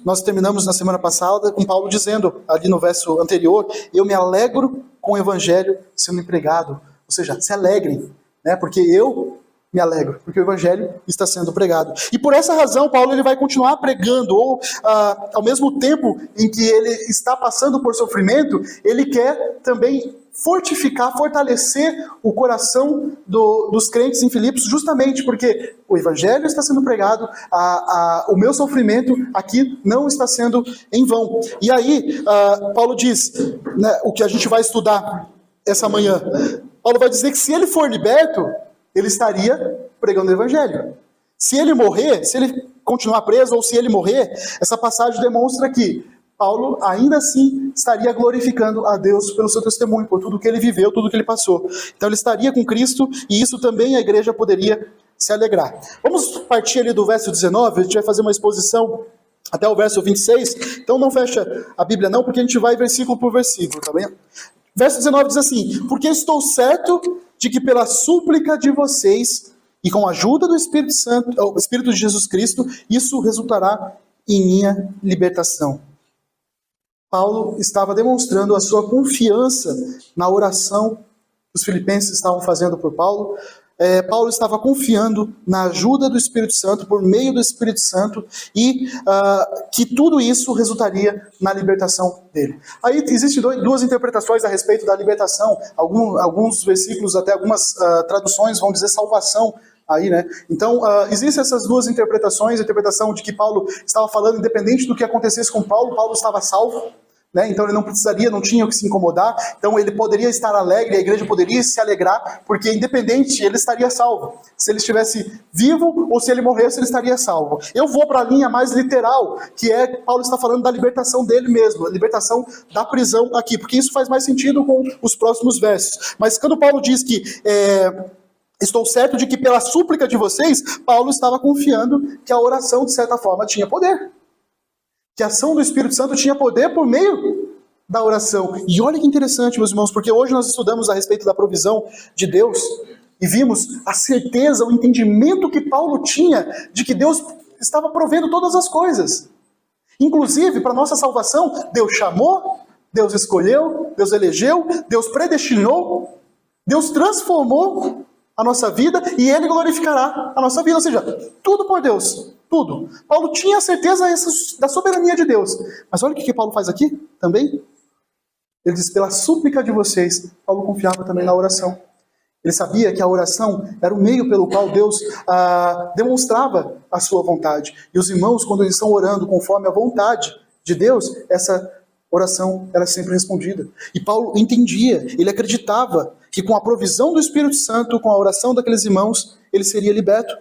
nós terminamos na semana passada com Paulo dizendo, ali no verso anterior, eu me alegro com o evangelho sendo empregado. Ou seja, se alegrem, né? Porque eu me alegro, porque o evangelho está sendo pregado. E por essa razão, Paulo ele vai continuar pregando, ou ao mesmo tempo em que ele está passando por sofrimento, ele quer também fortificar, fortalecer o coração dos crentes em Filipos, justamente porque o evangelho está sendo pregado, o meu sofrimento aqui não está sendo em vão. E aí, Paulo diz, né, o que a gente vai estudar essa manhã, Paulo vai dizer que se ele for liberto, ele estaria pregando o evangelho. Se ele morrer, se ele continuar preso ou se ele morrer, essa passagem demonstra que Paulo ainda assim estaria glorificando a Deus pelo seu testemunho, por tudo que ele viveu, tudo que ele passou. Então ele estaria com Cristo e isso também a igreja poderia se alegrar. Vamos partir ali do verso 19, a gente vai fazer uma exposição até o verso 26. Então não fecha a Bíblia não, porque a gente vai versículo por versículo, tá bem? Verso 19 diz assim: porque estou certo de que pela súplica de vocês e com a ajuda do Espírito Santo, o Espírito de Jesus Cristo, isso resultará em minha libertação. Paulo estava demonstrando a sua confiança na oração que os filipenses estavam fazendo por Paulo. Paulo estava confiando na ajuda do Espírito Santo, por meio do Espírito Santo, e que tudo isso resultaria na libertação dele. Aí existem duas interpretações a respeito da libertação. Alguns versículos, até algumas traduções vão dizer salvação. Aí, né? Então, existem essas duas interpretações, a interpretação de que Paulo estava falando, independente do que acontecesse com Paulo, Paulo estava salvo, né? Então ele não tinha que se incomodar, então ele poderia estar alegre, a igreja poderia se alegrar, porque independente, ele estaria salvo. Se ele estivesse vivo ou se ele morresse, ele estaria salvo. Eu vou para a linha mais literal, que é Paulo está falando da libertação dele mesmo, a libertação da prisão aqui, porque isso faz mais sentido com os próximos versos. Mas quando Paulo diz que estou certo de que pela súplica de vocês, Paulo estava confiando que a oração, de certa forma, tinha poder. Que a ação do Espírito Santo tinha poder por meio da oração. E olha que interessante, meus irmãos, porque hoje nós estudamos a respeito da provisão de Deus e vimos a certeza, o entendimento que Paulo tinha de que Deus estava provendo todas as coisas. Inclusive, para nossa salvação, Deus chamou, Deus escolheu, Deus elegeu, Deus predestinou, Deus transformou a nossa vida e Ele glorificará a nossa vida. Ou seja, tudo por Deus. Tudo. Paulo tinha a certeza da soberania de Deus. Mas olha o que Paulo faz aqui também. Ele diz, pela súplica de vocês, Paulo confiava também na oração. Ele sabia que a oração era o meio pelo qual Deus demonstrava a sua vontade. E os irmãos, quando eles estão orando conforme a vontade de Deus, essa oração era sempre respondida. E Paulo entendia, ele acreditava que com a provisão do Espírito Santo, com a oração daqueles irmãos, ele seria liberto.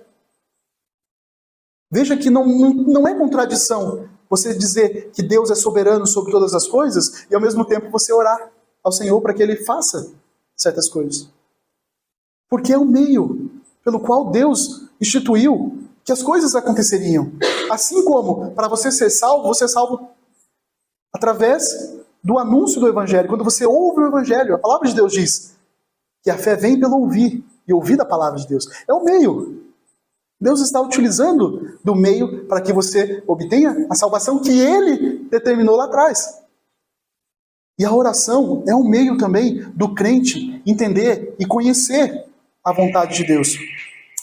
Veja que não é contradição você dizer que Deus é soberano sobre todas as coisas e ao mesmo tempo você orar ao Senhor para que Ele faça certas coisas. Porque é o meio pelo qual Deus instituiu que as coisas aconteceriam. Assim como para você é salvo através do anúncio do Evangelho. Quando você ouve o Evangelho, a palavra de Deus diz que a fé vem pelo ouvir e ouvir da palavra de Deus. É o meio. Deus está utilizando do meio para que você obtenha a salvação que Ele determinou lá atrás. E a oração é um meio também do crente entender e conhecer a vontade de Deus.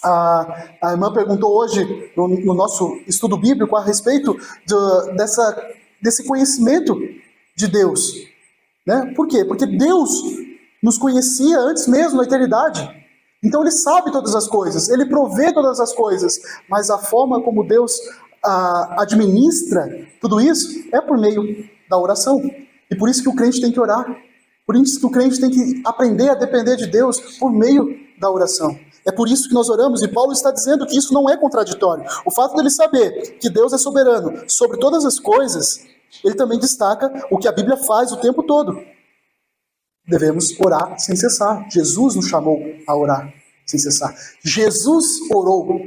A irmã perguntou hoje, no nosso estudo bíblico, a respeito desse conhecimento de Deus. Né? Por quê? Porque Deus nos conhecia antes mesmo da eternidade. Então Ele sabe todas as coisas, Ele provê todas as coisas, mas a forma como Deus administra tudo isso é por meio da oração. E por isso que o crente tem que orar, por isso que o crente tem que aprender a depender de Deus por meio da oração. É por isso que nós oramos, e Paulo está dizendo que isso não é contraditório. O fato dele saber que Deus é soberano sobre todas as coisas, ele também destaca o que a Bíblia faz o tempo todo. Devemos orar sem cessar. Jesus nos chamou a orar sem cessar. Jesus orou.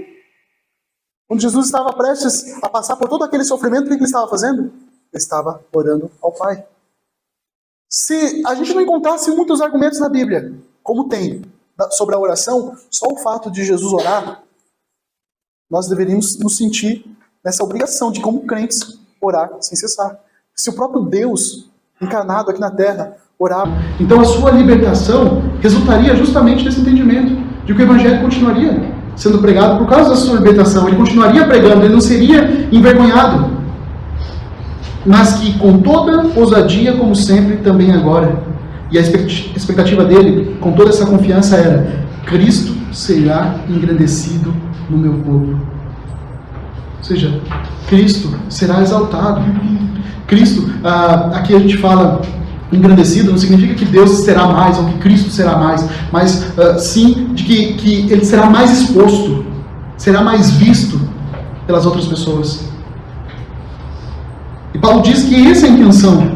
Quando Jesus estava prestes a passar por todo aquele sofrimento, o que ele estava fazendo? Ele estava orando ao Pai. Se a gente não encontrasse muitos argumentos na Bíblia, como tem sobre a oração, só o fato de Jesus orar, nós deveríamos nos sentir nessa obrigação de, como crentes, orar sem cessar. Se o próprio Deus, encarnado aqui na terra, orava, então a sua libertação resultaria justamente desse entendimento, de que o Evangelho continuaria sendo pregado por causa da sua libertação. Ele continuaria pregando, ele não seria envergonhado, mas que com toda ousadia, como sempre, também agora. E a expectativa dele, com toda essa confiança, era: Cristo será engrandecido no meu corpo. Ou seja, Cristo será exaltado. Cristo, aqui a gente fala engrandecido, não significa que Deus será mais, ou que Cristo será mais, mas sim de que ele será mais exposto, será mais visto pelas outras pessoas. E Paulo diz que essa é a intenção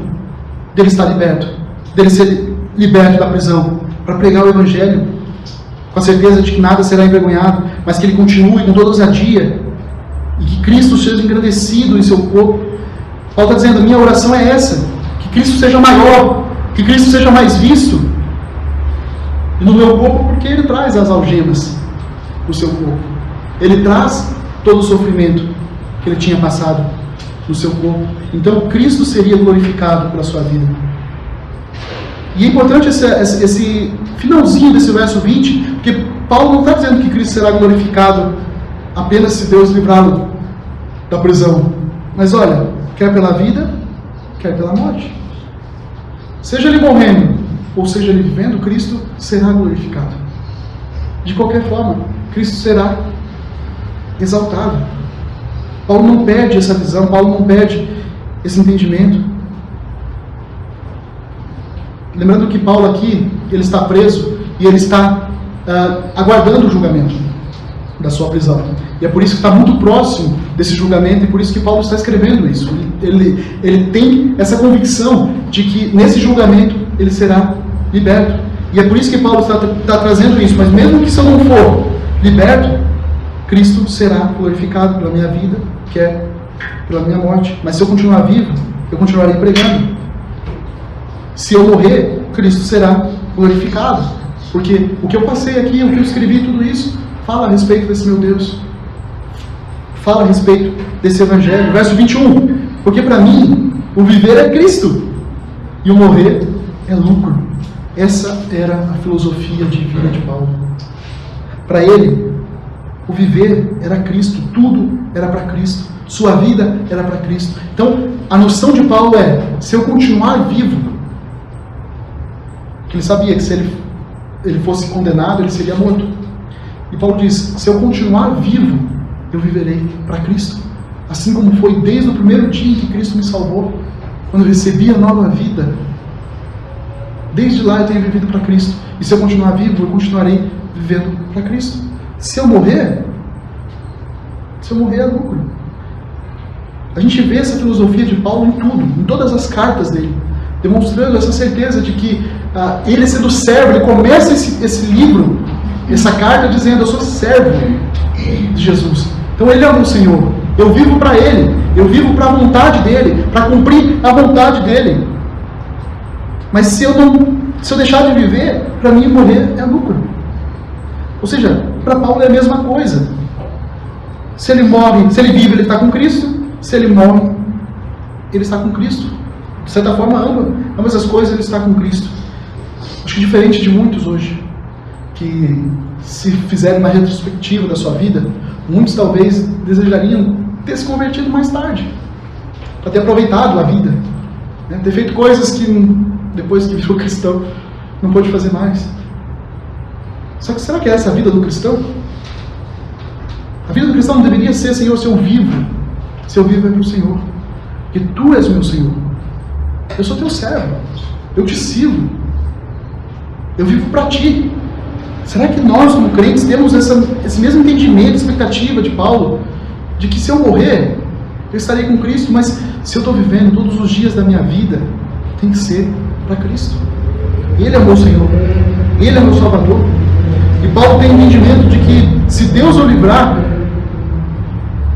dele estar liberto, dele ser liberto da prisão, para pregar o Evangelho, com a certeza de que nada será envergonhado, mas que ele continue com toda ousadia, e que Cristo seja engrandecido em seu corpo. Paulo está dizendo: minha oração é essa, que Cristo seja maior, que Cristo seja mais visto no meu corpo, porque ele traz as algemas no seu corpo, ele traz todo o sofrimento que ele tinha passado no seu corpo. Então Cristo seria glorificado pela sua vida. E é importante esse finalzinho desse verso 20, porque Paulo não está dizendo que Cristo será glorificado apenas se Deus livrá-lo da prisão, mas olha, quer pela vida, quer pela morte, seja ele morrendo ou seja ele vivendo, Cristo será glorificado. De qualquer forma, Cristo será exaltado. Paulo não perde essa visão, Paulo não perde esse entendimento. Lembrando que Paulo aqui, ele está preso e ele está aguardando o julgamento da sua prisão. E é por isso que está muito próximo desse julgamento, e por isso que Paulo está escrevendo isso. Ele tem essa convicção de que nesse julgamento ele será liberto. E é por isso que Paulo está trazendo isso. Mas mesmo que se eu não for liberto, Cristo será glorificado pela minha vida, que é pela minha morte. Mas se eu continuar vivo, eu continuarei pregando. Se eu morrer, Cristo será glorificado. Porque o que eu passei aqui, o que eu escrevi, tudo isso, fala a respeito desse meu Deus. Fala a respeito desse Evangelho. Verso 21. Porque para mim, o viver é Cristo e o morrer é lucro. Essa era a filosofia de vida de Paulo. Para ele, o viver era Cristo. Tudo era para Cristo. Sua vida era para Cristo. Então, a noção de Paulo é: se eu continuar vivo, ele sabia que se ele fosse condenado, ele seria morto. E Paulo diz: se eu continuar vivo, eu viverei para Cristo. Assim como foi desde o primeiro dia em que Cristo me salvou, quando eu recebi a nova vida. Desde lá eu tenho vivido para Cristo. E se eu continuar vivo, eu continuarei vivendo para Cristo. Se eu morrer é lucro. A gente vê essa filosofia de Paulo em tudo, em todas as cartas dele, demonstrando essa certeza de que ele sendo servo, ele começa esse livro, essa carta dizendo: eu sou servo de Jesus. Então ele é o meu Senhor. Eu vivo para Ele. Eu vivo para a vontade dEle, para cumprir a vontade dEle. Mas se eu deixar de viver, para mim morrer é lucro. Ou seja, para Paulo é a mesma coisa. Se ele morre, se ele vive, ele está com Cristo. Se ele morre, ele está com Cristo. De certa forma, ambas as coisas ele está com Cristo. Acho que diferente de muitos hoje, que se fizerem uma retrospectiva da sua vida, muitos talvez desejariam ter se convertido mais tarde, para ter aproveitado a vida, né? Ter feito coisas que depois que virou cristão não pôde fazer mais. Só que será que é essa a vida do cristão? A vida do cristão não deveria ser: Senhor, se eu vivo é para o Senhor, porque Tu és o meu Senhor, eu sou Teu servo, eu Te sirvo, eu vivo para Ti. Será que nós, como crentes, temos esse mesmo entendimento, expectativa de Paulo, de que se eu morrer, eu estarei com Cristo, mas se eu estou vivendo todos os dias da minha vida, tem que ser para Cristo. Ele é o meu Senhor, Ele é o meu Salvador. E Paulo tem o entendimento de que, se Deus o livrar,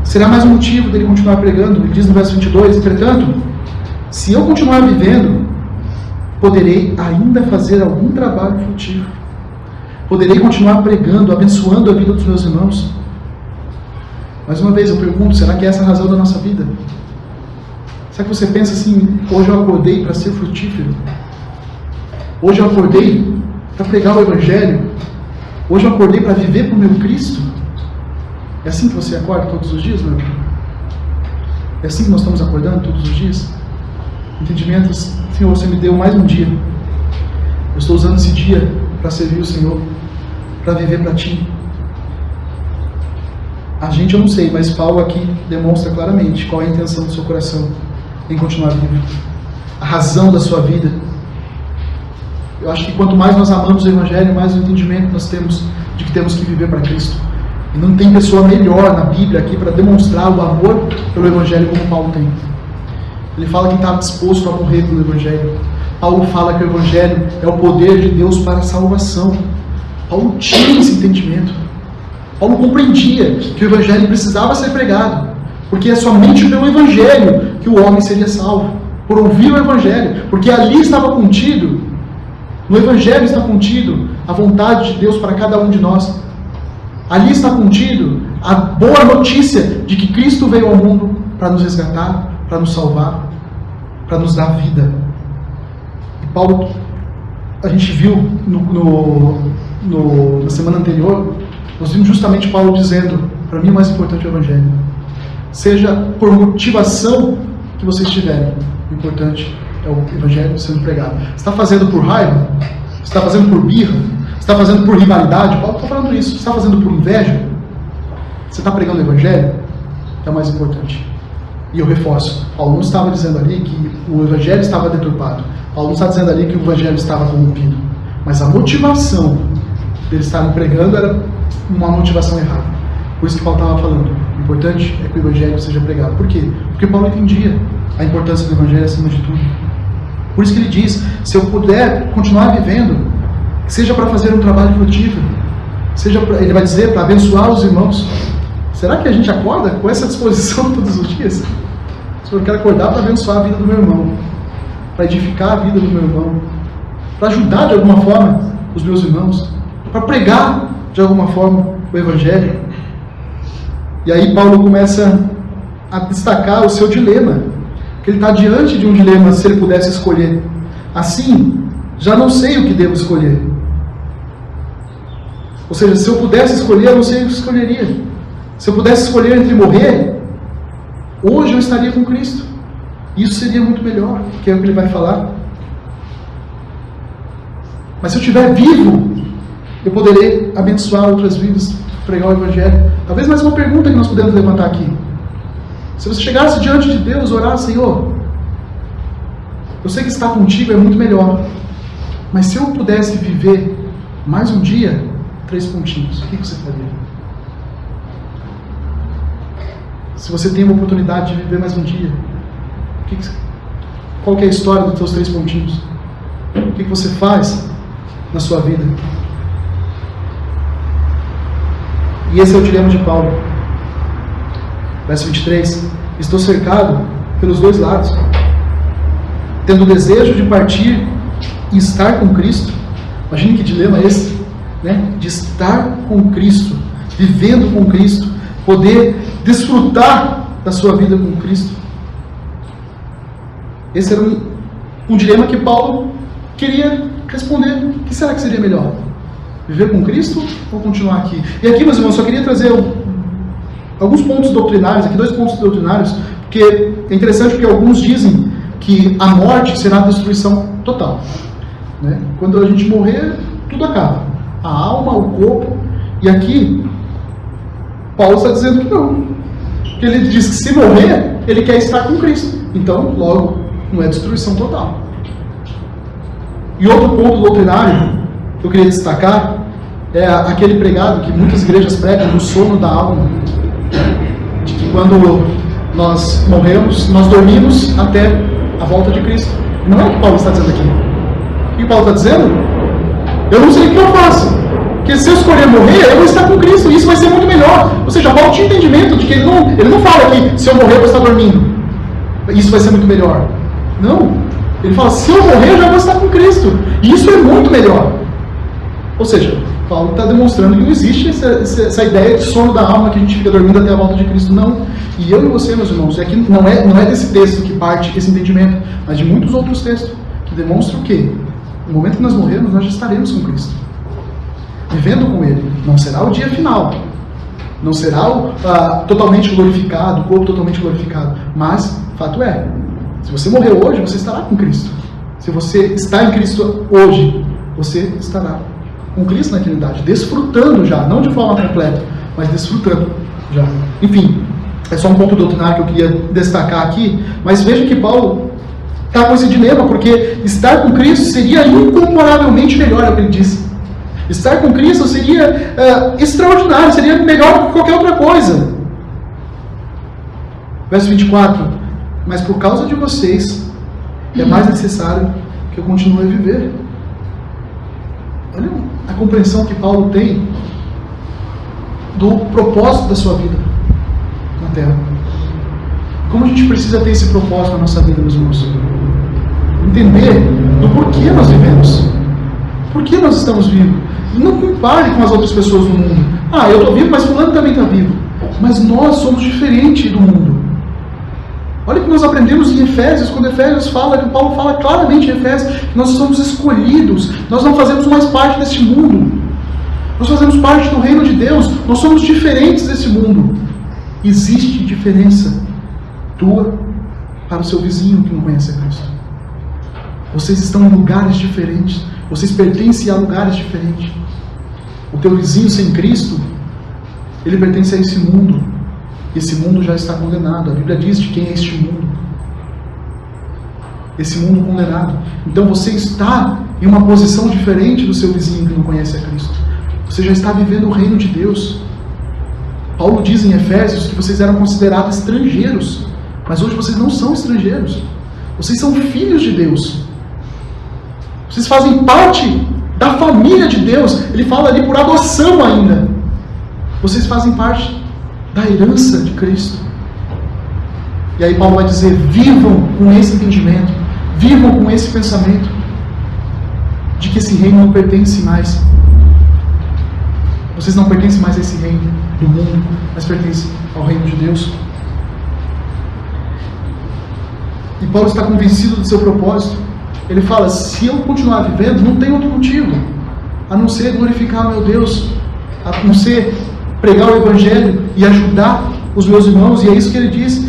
será mais um motivo dele continuar pregando. Ele diz no verso 22, entretanto, se eu continuar vivendo, poderei ainda fazer algum trabalho frutivo. Poderei continuar pregando, abençoando a vida dos meus irmãos. Mais uma vez eu pergunto, será que essa é a razão da nossa vida? Será que você pensa assim, hoje eu acordei para ser frutífero? Hoje eu acordei para pregar o Evangelho? Hoje eu acordei para viver para o meu Cristo? É assim que você acorda todos os dias, meu amigo? É assim que nós estamos acordando todos os dias? Entendimentos, Senhor, você me deu mais um dia. Eu estou usando esse dia para servir o Senhor, para viver para Ti. A gente, eu não sei, mas Paulo aqui demonstra claramente qual é a intenção do seu coração em continuar vivo. A razão da sua vida. Eu acho que quanto mais nós amamos o Evangelho, mais o entendimento nós temos de que temos que viver para Cristo. E não tem pessoa melhor na Bíblia aqui para demonstrar o amor pelo Evangelho como Paulo tem. Ele fala que estava disposto a morrer pelo Evangelho. Paulo fala que o Evangelho é o poder de Deus para a salvação. Paulo tinha esse entendimento. Paulo compreendia que o Evangelho precisava ser pregado, porque é somente pelo Evangelho que o homem seria salvo, por ouvir o Evangelho, porque ali estava contido, no Evangelho está contido a vontade de Deus para cada um de nós. Ali está contido a boa notícia de que Cristo veio ao mundo para nos resgatar, para nos salvar, para nos dar vida. E Paulo, a gente viu na semana anterior, nós vimos justamente Paulo dizendo, para mim o mais importante é o Evangelho. Seja por motivação que vocês tiverem, o importante é o Evangelho sendo pregado. Você está fazendo por raiva? Você está fazendo por birra? Você está fazendo por rivalidade? Paulo está falando isso. Você está fazendo por inveja? Você está pregando o Evangelho? É o mais importante. E eu reforço, Paulo não estava dizendo ali que o Evangelho estava deturpado. Paulo não está dizendo ali que o Evangelho estava corrompido. Mas a motivação deles estarem pregando era uma motivação errada. Por isso que Paulo estava falando. O importante é que o Evangelho seja pregado. Por quê? Porque Paulo entendia a importância do Evangelho acima de tudo. Por isso que ele diz, se eu puder continuar vivendo, seja para fazer um trabalho frutífero, ele vai dizer, para abençoar os irmãos. Será que a gente acorda com essa disposição todos os dias? Eu quero acordar para abençoar a vida do meu irmão, para edificar a vida do meu irmão, para ajudar de alguma forma os meus irmãos, para pregar de alguma forma o Evangelho. E aí Paulo começa a destacar o seu dilema, que ele está diante de um dilema se ele pudesse escolher. Assim, já não sei o que devo escolher. Ou seja, se eu pudesse escolher, eu não sei o que escolheria. Se eu pudesse escolher entre morrer, hoje eu estaria com Cristo. Isso seria muito melhor, que é o que ele vai falar. Mas se eu estiver vivo, eu poderei abençoar outras vidas, pregar o Evangelho. Talvez mais uma pergunta que nós podemos levantar aqui. Se você chegasse diante de Deus, orar, Senhor, eu sei que estar contigo é muito melhor, mas se eu pudesse viver mais um dia, 3 pontinhos, o que você faria? Se você tem uma oportunidade de viver mais um dia, qual que é a história dos teus 3 pontinhos? O que você faz na sua vida? E esse é o dilema de Paulo. Verso 23. Estou cercado pelos 2 lados, tendo o desejo de partir e estar com Cristo. Imagine que dilema é esse, né? De estar com Cristo, vivendo com Cristo, poder desfrutar da sua vida com Cristo. Esse era um dilema que Paulo queria responder. O que será que seria melhor? Viver com Cristo ou continuar aqui? E aqui, meus irmãos, só queria trazer alguns pontos doutrinários, aqui 2 pontos doutrinários, porque é interessante porque alguns dizem que a morte será a destruição total. Né? Quando a gente morrer, tudo acaba. A alma, o corpo. E aqui, Paulo está dizendo que não. Porque ele diz que se morrer, ele quer estar com Cristo. Então, logo, não é destruição total. E outro ponto doutrinário que eu queria destacar é aquele pregado que muitas igrejas pregam no sono da alma. De que quando nós morremos, nós dormimos até a volta de Cristo. Não é o que Paulo está dizendo aqui. O que Paulo está dizendo? Eu não sei o que eu faço. Porque se eu escolher morrer, eu vou estar com Cristo. E isso vai ser muito melhor. Ou seja, Paulo tinha entendimento de que ele não fala que se eu morrer, eu vou estar dormindo. Isso vai ser muito melhor. Não. Ele fala, se eu morrer, eu já vou estar com Cristo. E isso é muito melhor. Ou seja, Paulo está demonstrando que não existe essa ideia de sono da alma, que a gente fica dormindo até a volta de Cristo, não. E eu e você, meus irmãos, aqui não é desse texto que parte esse entendimento, mas de muitos outros textos que demonstram que no momento que nós morrermos, nós já estaremos com Cristo, vivendo com Ele. Não será o dia final, não será totalmente glorificado, o corpo totalmente glorificado, mas fato é, se você morreu hoje, você estará com Cristo. Se você está em Cristo hoje, você estará com Cristo na eternidade, desfrutando já, não de forma completa, mas desfrutando já. Enfim, é só um ponto doutrinário que eu queria destacar aqui, mas veja que Paulo está com esse dilema, porque estar com Cristo seria incomparavelmente melhor, é o que ele disse. Estar com Cristo seria extraordinário, seria melhor que qualquer outra coisa. Verso 24: mas por causa de vocês, é mais necessário que eu continue a viver. Olha a compreensão que Paulo tem do propósito da sua vida na Terra. Como a gente precisa ter esse propósito na nossa vida, meus irmãos? Entender do porquê nós vivemos. Por que nós estamos vivos? E não compare com as outras pessoas no mundo. Eu estou vivo, mas fulano também está vivo. Mas nós somos diferentes do mundo. Olha o que nós aprendemos em Efésios, quando Efésios fala, que Paulo fala claramente em Efésios, que nós somos escolhidos, nós não fazemos mais parte desse mundo. Nós fazemos parte do reino de Deus, nós somos diferentes desse mundo. Existe diferença tua para o seu vizinho que não conhece a Cristo. Vocês estão em lugares diferentes, vocês pertencem a lugares diferentes. O teu vizinho sem Cristo, ele pertence a esse mundo. Esse mundo já está condenado. A Bíblia diz de quem é este mundo. Esse mundo condenado. Então você está em uma posição diferente do seu vizinho que não conhece a Cristo. Você já está vivendo o reino de Deus. Paulo diz em Efésios que vocês eram considerados estrangeiros, mas hoje vocês não são estrangeiros. Vocês são filhos de Deus. Vocês fazem parte da família de Deus. Ele fala ali por adoção ainda. Vocês fazem parte da herança de Cristo. E aí Paulo vai dizer: vivam com esse entendimento, vivam com esse pensamento de que esse reino não pertence mais. Vocês não pertencem mais a esse reino do mundo, mas pertencem ao reino de Deus. E Paulo está convencido do seu propósito. Ele fala: se eu continuar vivendo, não tem outro motivo a não ser glorificar meu Deus, a não ser pregar o Evangelho e ajudar os meus irmãos. E é isso que ele diz,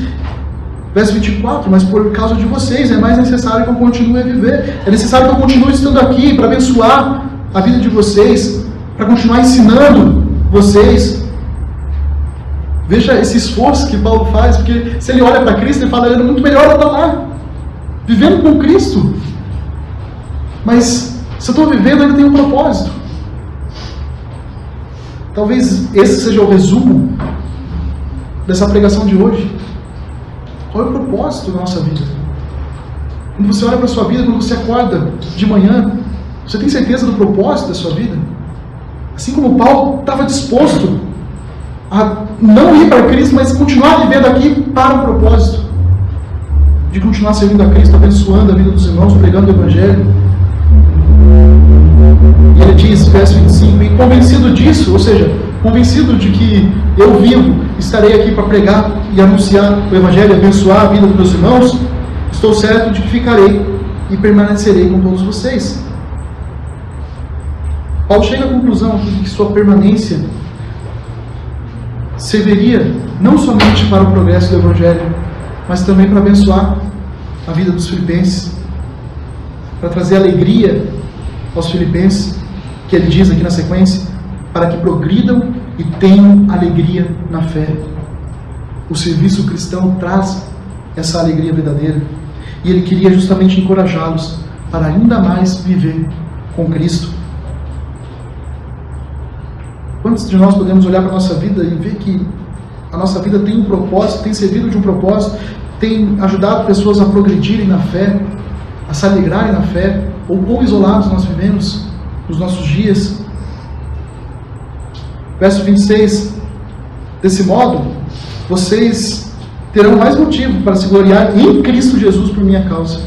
verso 24: mas por causa de vocês é mais necessário que eu continue a viver. É necessário que eu continue estando aqui para abençoar a vida de vocês, para continuar ensinando vocês. Veja esse esforço que Paulo faz, porque se ele olha para Cristo, ele fala: era muito melhor eu estar lá, vivendo com Cristo. Mas se eu estou vivendo, ainda tem um propósito. Talvez esse seja o resumo dessa pregação de hoje. Qual é o propósito da nossa vida? Quando você olha para a sua vida, quando você acorda de manhã, você tem certeza do propósito da sua vida? Assim como Paulo estava disposto a não ir para Cristo, mas continuar vivendo aqui para o propósito de continuar servindo a Cristo, abençoando a vida dos irmãos, pregando o Evangelho. E ele diz, verso 25: e convencido disso, ou seja, convencido de que eu vivo, estarei aqui para pregar e anunciar o Evangelho, abençoar a vida dos meus irmãos, estou certo de que ficarei e permanecerei com todos vocês. Paulo chega à conclusão aqui de que sua permanência serviria não somente para o progresso do Evangelho, mas também para abençoar a vida dos filipenses, para trazer alegria aos filipenses, que ele diz aqui na sequência, para que progridam e tenham alegria na fé. O serviço cristão traz essa alegria verdadeira, e ele queria justamente encorajá-los para ainda mais viver com Cristo. Quantos de nós podemos olhar para a nossa vida e ver que a nossa vida tem um propósito, tem servido de um propósito, tem ajudado pessoas a progredirem na fé, a se alegrarem na fé, ou quão isolados nós vivemos nos nossos dias? Verso 26: desse modo, vocês terão mais motivo para se gloriar em Cristo Jesus por minha causa,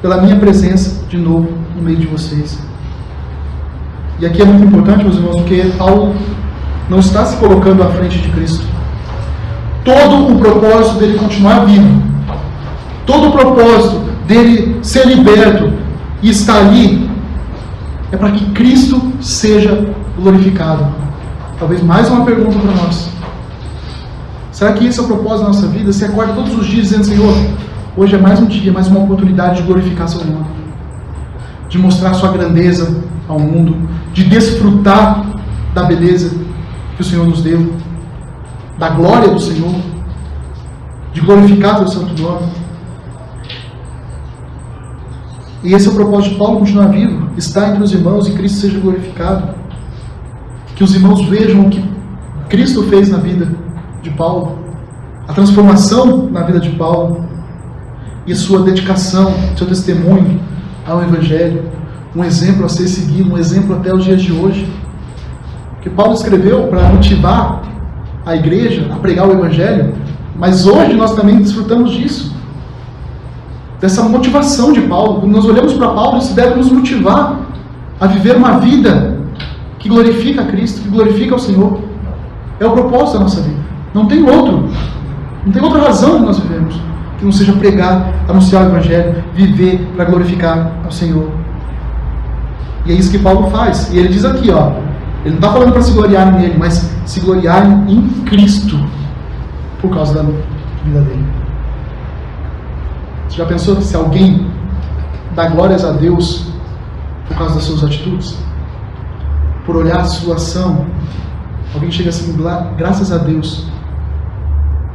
pela minha presença de novo no meio de vocês. E aqui é muito importante, meus irmãos, porque Paulo não está se colocando à frente de Cristo. Todo o propósito dele continuar vivo, todo o propósito dele ser liberto e estar ali, é para que Cristo seja glorificado. Talvez mais uma pergunta para nós. Será que esse é o propósito da nossa vida? Você acorda todos os dias dizendo: Senhor, hoje é mais um dia, mais uma oportunidade de glorificar seu nome, de mostrar sua grandeza ao mundo, de desfrutar da beleza que o Senhor nos deu, da glória do Senhor, de glorificar seu santo nome. E esse é o propósito de Paulo, continuar vivo, estar entre os irmãos e Cristo seja glorificado. Que os irmãos vejam o que Cristo fez na vida de Paulo, a transformação na vida de Paulo e sua dedicação, seu testemunho ao Evangelho, um exemplo a ser seguido, um exemplo até os dias de hoje. Que Paulo escreveu para motivar a igreja a pregar o Evangelho, mas hoje nós também desfrutamos disso, dessa motivação de Paulo. Quando nós olhamos para Paulo, isso deve nos motivar a viver uma vida que glorifica a Cristo, que glorifica ao Senhor. É o propósito da nossa vida. Não tem outro. Não tem outra razão de nós vivemos que não seja pregar, anunciar o Evangelho, viver para glorificar ao Senhor. E é isso que Paulo faz. E ele diz aqui, ó, ele não está falando para se gloriar nele, mas se gloriar em Cristo, por causa da vida dele. Você já pensou se alguém dá glórias a Deus por causa das suas atitudes? Por olhar a sua ação, alguém chega assim: graças a Deus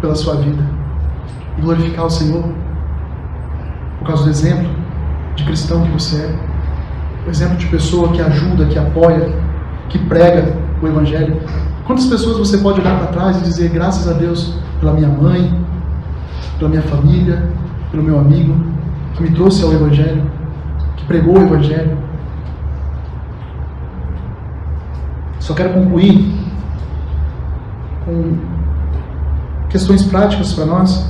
pela sua vida, e glorificar o Senhor por causa do exemplo de cristão que você é, o exemplo de pessoa que ajuda, que apoia, que prega o Evangelho. Quantas pessoas você pode olhar para trás e dizer: graças a Deus pela minha mãe, pela minha família, pelo meu amigo que me trouxe ao Evangelho, que pregou o Evangelho. Só quero concluir com questões práticas para nós,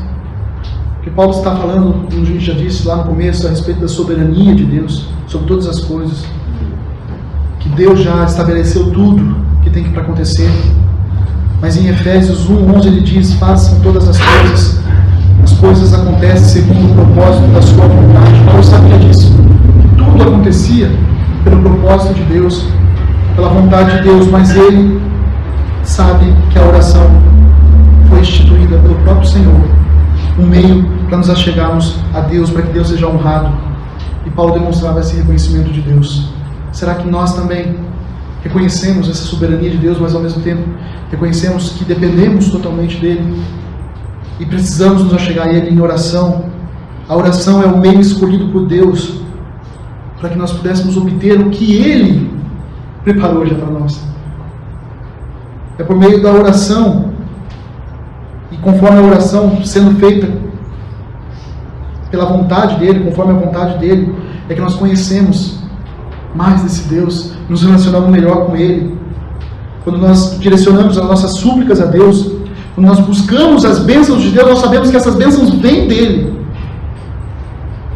que Paulo está falando, como a gente já disse lá no começo, a respeito da soberania de Deus sobre todas as coisas, que Deus já estabeleceu tudo que tem para acontecer. Mas em Efésios 1:11 ele diz: façam todas as coisas acontecem segundo o propósito da sua vontade. Paulo sabia disso, que tudo acontecia pelo propósito de Deus, pela vontade de Deus, mas ele sabe que a oração foi instituída pelo próprio Senhor, um meio para nos achegarmos a Deus, para que Deus seja honrado. E Paulo demonstrava esse reconhecimento de Deus. Será que nós também reconhecemos essa soberania de Deus, mas ao mesmo tempo reconhecemos que dependemos totalmente dele e precisamos nos achegar a ele em oração? A oração é o meio escolhido por Deus para que nós pudéssemos obter o que ele preparou já para nós. É por meio da oração, e conforme a oração sendo feita pela vontade dele, conforme a vontade dele, é que nós conhecemos mais desse Deus, nos relacionamos melhor com ele. Quando nós direcionamos as nossas súplicas a Deus, quando nós buscamos as bênçãos de Deus, nós sabemos que essas bênçãos vêm dele.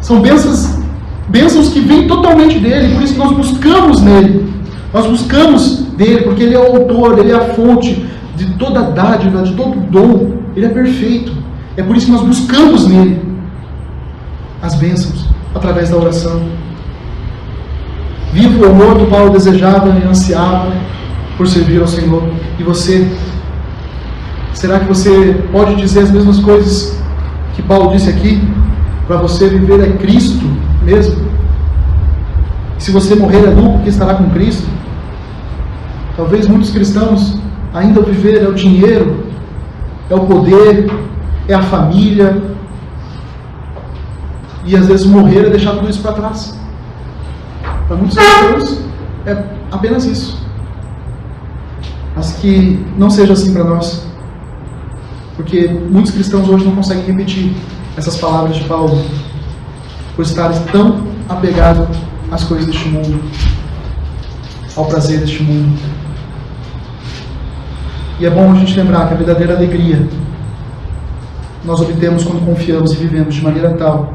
São bênçãos que vêm totalmente dele, por isso que nós buscamos nele. Nós buscamos dele, porque ele é o autor, ele é a fonte de toda dádiva, de todo dom. Ele é perfeito. É por isso que nós buscamos nele as bênçãos, através da oração. Vivo ou morto, Paulo desejava e ansiava por servir ao Senhor. E você? Será que você pode dizer as mesmas coisas que Paulo disse aqui? Para você viver é Cristo mesmo? E se você morrer é lucro, porque estará com Cristo? Talvez muitos cristãos ainda viver é o dinheiro, é o poder, é a família, e às vezes morrer é deixar tudo isso para trás. Para muitos cristãos é apenas isso. Mas que não seja assim para nós, porque muitos cristãos hoje não conseguem repetir essas palavras de Paulo, por estarem tão apegados às coisas deste mundo, ao prazer deste mundo. E é bom a gente lembrar que a verdadeira alegria nós obtemos quando confiamos e vivemos de maneira tal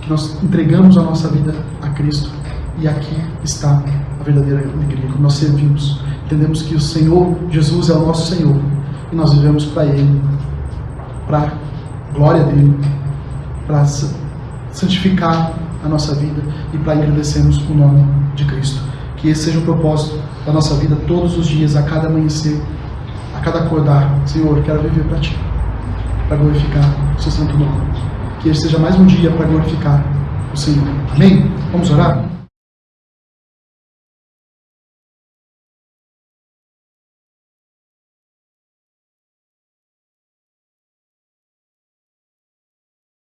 que nós entregamos a nossa vida a Cristo E aqui está a verdadeira alegria, quando nós servimos. Entendemos que o Senhor Jesus é o nosso Senhor e nós vivemos para Ele, para a glória dEle, para santificar a nossa vida e para engrandecermos o nome de Cristo. Que esse seja o propósito da nossa vida todos os dias, a cada amanhecer, a cada acordar. Senhor, eu quero viver para Ti, para glorificar o Seu santo nome. Que esse seja mais um dia para glorificar o Senhor. Amém? Vamos orar?